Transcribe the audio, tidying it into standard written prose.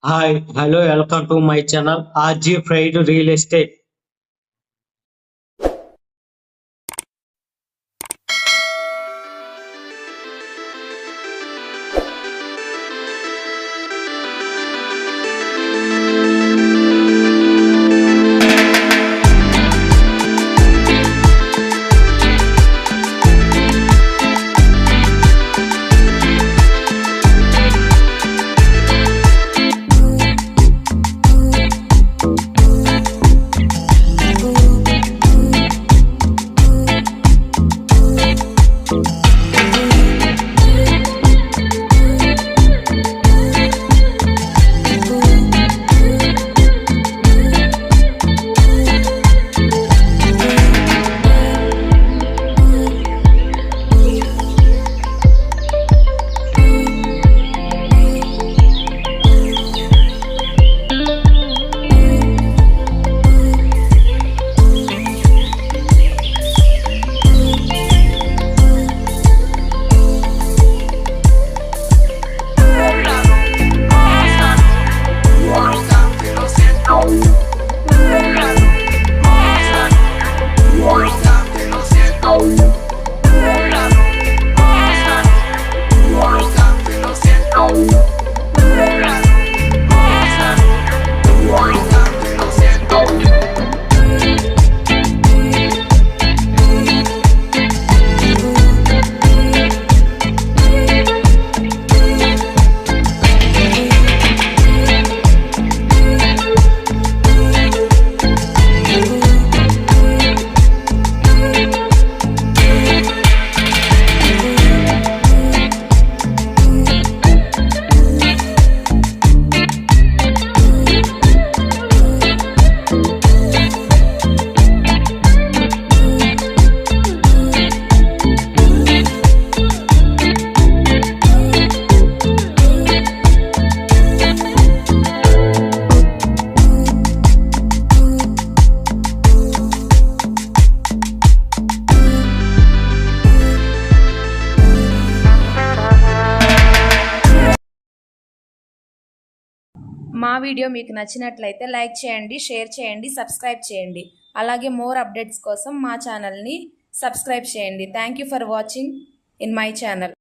Hi, hello, welcome to my channel RG Fried Real Estate. మా video మీకు నచ్చినట్లయితే like చేయండి, షేర్ చేయండి, సబ్స్క్రైబ్ చేయండి. అలాగే మోర్ అప్డేట్స్ కోసం మా ఛానల్ని సబ్స్క్రైబ్ చేయండి. Thank you for watching in my channel.